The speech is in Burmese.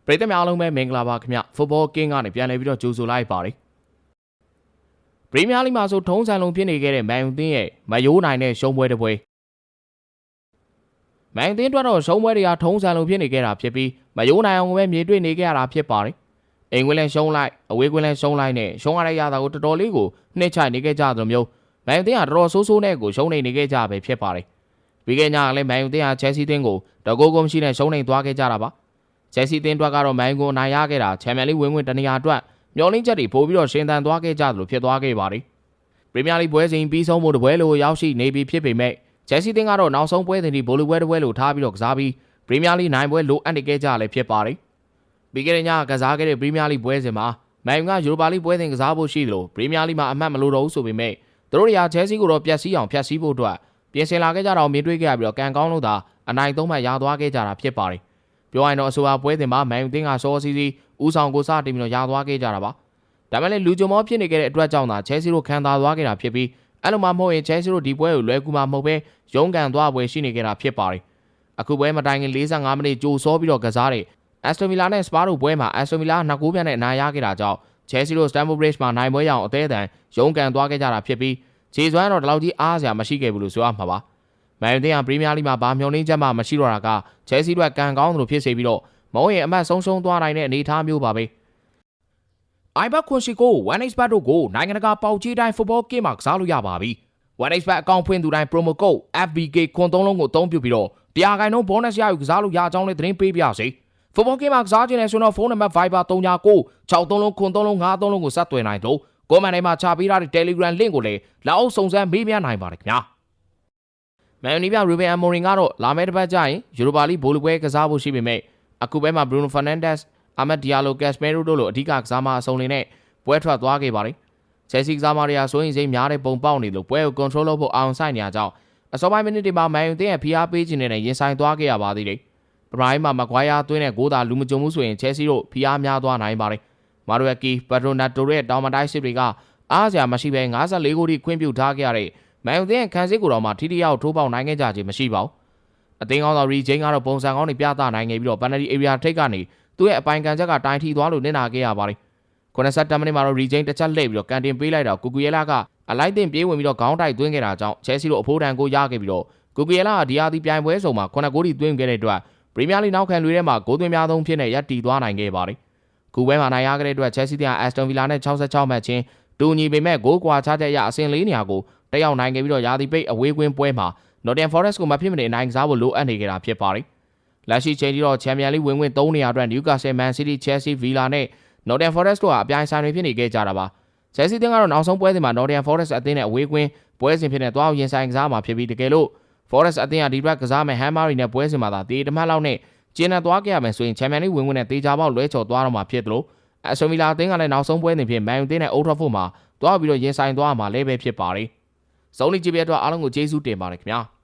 ပရိသတ်များအားလုံးပဲမင်္ဂလာပါခင်ဗျ Football King ကနေပြန်လည်ပြီးတော့ကြိုဆိုလိုက်ပါတယ်ပရီးမီးယားလိမှာဆိုထုံးစံလုံးဖြစ်နေခဲ့တဲ့မန်ယူသင်းရဲ့မယိုးနိုင်တဲ့ရှုံးပွဲတစ်ပွဲမန်ယူသင်းအတွက်တော့ရှုံးပွဲတွေကထုံးစံလုံးဖြစ်နေခဲ့တာဖြစ်ပြီးမယိုးနိုင်အောင်ပဲမြေတွေ့နေခဲ့ရတာဖြစ်ပါတယ်အိမ်ကွင်းလဲရှုံးလိုက်အဝေးကွင်းလဲရှုံးလိုက်နဲ့ရှုံးရတဲ့ရတာကိုတော်တော်လေးကိုနှိမ့်ချနေခဲ့ကြသလိုမျိုးမန်ယူသင်းကတော်တော်ဆိုးဆိုးနဲ့ကိုရှုံးနေခဲ့ကြပဲဖြစ်ပါတယ်ပြီးခဲ့ညကလည်းမန်ယူသင်းကချယ်ဆီသင်းကိုတကူကုန်းရှိနဲ့ရှုံးနေသွားခဲ့ကြတာပါချယ်ဆီသင်းအတွက်ကတော့မန်ယူကိုနိုင်ရခဲ့တာချန်ပီယံလိဝင်တနေရာအတွက်မျောလင်းချက်တွေပို့ပြီးတော့ရှင်သန်သွားခဲ့ကြသလိုဖြစ်သွားခဲ့ပါတယ်ပရီးမီးယားလိပွဲစဉ်ပြီးဆုံးမှုတစ်ပွဲလိုရောက်ရှိနေပြီဖြစ်ပေမဲ့ချယ်ဆီသင်းကတော့နောက်ဆုံးပွဲစဉ်ဒီဘိုလီပွဲတစ်ပွဲလိုထားပြီးတော့ကစားပြီးပရီးမီးယားလိနိုင်ပွဲလိုအပ်နေခဲ့ကြလည်းဖြစ်ပါတယ်ပြီးခဲ့တဲ့ညကစားခဲ့တဲ့ပရီးမီးယားလိပွဲစဉ်မှာမန်ယူကယူရိုပါလိပွဲစဉ်ကစားဖို့ရှိသလိုပရီးမီးယားလိမှာအမှတ်မလိုတော့ဘူးဆိုပေမဲ့သူတို့တွေကချယ်ဆီကိုတော့ပျက်စီးအောင်ဖျက်ဆီးဖို့အတွက်ပြင်ဆင်လာခဲ့ကြတော့မြင်တွေ့ခဲ့ရပြီးတော့ကန်ကောင်းလို့သာအနိုင်သုံးမှတ်ရသွားခဲ့ကြတာဖြစ်ပါတယ်ပြောရရင်တော့အဆိုပါပွဲစဉ်မှာမန်ယူသင်းကစောစီစီဦးဆောင်ကိုစတင်ပြီးတော့ရသွားခဲ့ကြတာပါဒါမှလည်းလူကြုံမောဖြစ်နေခဲ့တဲ့အတွက်ကြောင့်သာချယ်ဆီတို့ခံသာသွားခဲ့တာဖြစ်ပြီးအဲ့လိုမှမဟုတ်ရင်ချယ်ဆီတို့ဒီပွဲကိုလွယ်ကူမှမဟုတ်ပဲရုန်းကန်သွားပွဲရှိနေခဲ့တာဖြစ်ပါတယ်အခုပွဲမတိုင်ခင်45မိနစ်ကြိုစောပြီးတော့ကစားတဲ့အက်စတိုဗီလာနဲ့စပါတို့ပွဲမှာအက်စတိုဗီလာ2ဂိုးပြတ်နဲ့အနိုင်ရခဲ့တာကြောင့်ချယ်ဆီတို့စတန်ဖို့ဘရစ်မှာနိုင်ပွဲရအောင်အသေးအတန်ရုန်းကန်သွားခဲ့ကြတာဖြစ်ပြီးခြေစွမ်းတော့ဒီလောက်ကြီးအားစရာမရှိခဲ့ဘူးလို့ဆိုရမှာပါမန်ယူသင်းကပရီးမီးယားလိမှာဘာမျှော်လင့်ချက်မှမရှိတော့တာကချယ်ဆီတို့ကန်ကောင်းသလိုဖြစ်စေပြီးတော့မဟုတ်ရင်အမှတ်ဆုံးရှုံးသွားနိုင်တဲ့အနေအထားမျိုးပါပဲအိုင်ဘတ်ခွန်ရှိကို 1xbet တို့ကိုနိုင်ငံတကာပေါက်ကြီးတိုင်း Football Game မှာကစားလို့ရပါပြီ 1xbet အကောင့်ဖွင့်သူတိုင်း promo code FBK ခွန်3လုံးကိုအသုံးပြုပြီးတော့100% bonus ရယူကစားလို့ရအောင်လည်းသတင်းပေးပြစေ Football Game မှာကစားခြင်းနဲ့ဆိုတော့ဖုန်းနံပါတ် Viber 39 63လုံးခွန်3လုံး53လုံးကိုဆက်သွယ်နိုင်လို့ကွန်မန့်ထဲမှာချပေးထားတဲ့ Telegram link ကိုလည်းလောက်အောင်စုံစမ်းမေးမြန်းနိုင်ပါတယ်ခင်ဗျာမန်ယူနီးပြရူဘင်အမိုရင်ကတော့လာမယ့်တစ်ပတ်ကျရင်ယူရိုပါလိဘိုလီပွဲကစားဖို့ရှိပေမဲ့အခုပဲမှာဘရူနိုဖာနန်ဒက်စ်အာမက်ဒီယာလိုကက်စမဲရိုတို့လိုအဓိကကစားမအစုံလင်နဲ့ပွဲထွက်သွားခဲ့ပါတယ်ချယ်ဆီကစားမတွေကဆိုရင်စိတ်များတဲ့ပုံပေါက်နေလို့ပွဲကို control လုပ်ဖို့အောင်ဆိုင်နေကြကြောင်းအစောပိုင်းမိနစ်တွေမှာမန်ယူတင်းရဲ့ဖိအားပေးခြင်းနဲ့ရင်ဆိုင်သွားခဲ့ရပါသေးတယ်ပရိုင်းမှာမကွာယာသွင်းတဲ့ဂိုးသာလူမကြုံမှုဆိုရင်ချယ်ဆီတို့ဖိအားများသွားနိုင်ပါတယ်မာရိုယက်ကီပက်ဒရိုနာတိုရဲ့တောင်မတိုင်းစစ်တွေကအားစရာမရှိဘဲ54ဂိုးထိခွင့်ပြုထားခဲ့ရတဲ့မန်ယူသင်းရဲ့ခံစစ်ကိုတော့မှထိထိရောက်ထိုးပေါက်နိုင်ခဲ့ကြခြင်းမရှိပါဘူးအသင်းကောင်းဆောင်ရီဂျိန်းကတော့ပုံစံကောင်းတွေပြသနိုင်ခဲ့ပြီးတော့ပန်နယ်တီအေရီယာထိပ်ကနေသူ့ရဲ့အပိုင်ကန်ချက်ကတိုင်ထီသွားလို့နစ်နာခဲ့ရပါတယ်90မိနစ်မှာတော့ရီဂျိန်းတစ်ချက်လှည့်ပြီးတော့ကန်တင်ပေးလိုက်တော့ကူကူရဲလာကအလိုက်တင်ပြေးဝင်ပြီးတော့ခေါင်းတိုက်သွင်းခဲ့တာကြောင့်ချယ်ဆီတို့အဖိုးတန်ကိုရခဲ့ပြီးတော့ကူကူရဲလာကဒီယာဒီပြိုင်ပွဲစုံမှာ9ဂိုးထိသွင်းခဲ့တဲ့အတွက်ပရီးမီးယားလိနောက်ခံလွေထဲမှာဂိုးသွင်းများဆုံးဖြစ်နေရပ်တည်သွားနိုင်ခဲ့ပါတယ်ခုပွဲမှာနိုင်ရခဲ့တဲ့အတွက်ချယ်ဆီကအက်စတွန်ဗီလာနဲ့66မှတ်ချင်းတူညီပေမဲ့ဂိုးကွာခြားချက်ရအဆင့်4နေရာကိုတက်ရောက်နိုင်ခဲ့ပြီးတော့ယာဒီပိတ်အဝေးကွင်းပွဲမှာ Nottingham Forest ကိုမဖြစ်မနေနိုင်ကစားဖို့လိုအပ်နေကြတာဖြစ်ပါတယ်။လက်ရှိချိန်ထိတော့ချန်ပီယံလိဝင်ခွင့်3နေရာအတွက် Newcastle, Man City, Chelsea, Villa နဲ့ Nottingham Forest တို့ဟာအပြိုင်ဆိုင်တွေဖြစ်နေခဲ့ကြတာပါ။ Chelsea တင်းကတော့နောက်ဆုံးပွဲစဉ်မှာ Nottingham Forest အသင်းနဲ့အဝေးကွင်းပွဲစဉ်ဖြစ်နေသွားရင်ဆိုင်ကစားမှာဖြစ်ပြီးတကယ်လို့ Forest အသင်းကဒီဘက်ကစားမဲ့ Hammer နဲ့ပွဲစဉ်မှာသာတေးတမှတ်လောက်နဲ့ကျင်းနေသွားခဲ့ရမယ်ဆိုရင်ချန်ပီယံလိဝင်ခွင့်နဲ့တေချာပေါက်လွဲချော်သွားတော့မှာဖြစ်တယ်လို့အက်စတိုဗီလာအသင်းကလည်းနောက်ဆုံးပွဲစဉ်ဖြစ် Man U တင်းနဲ့ Old Trafford မှာသွားပြီးတော့ရင်ဆိုင်သွားမှာလည်းပဲဖြစ်ပါတယ်။စုံလီကြည့်ပြအတွက်အားလုံးကိုကျေးဇူးတင်ပါတယ်ခင်ဗျာ။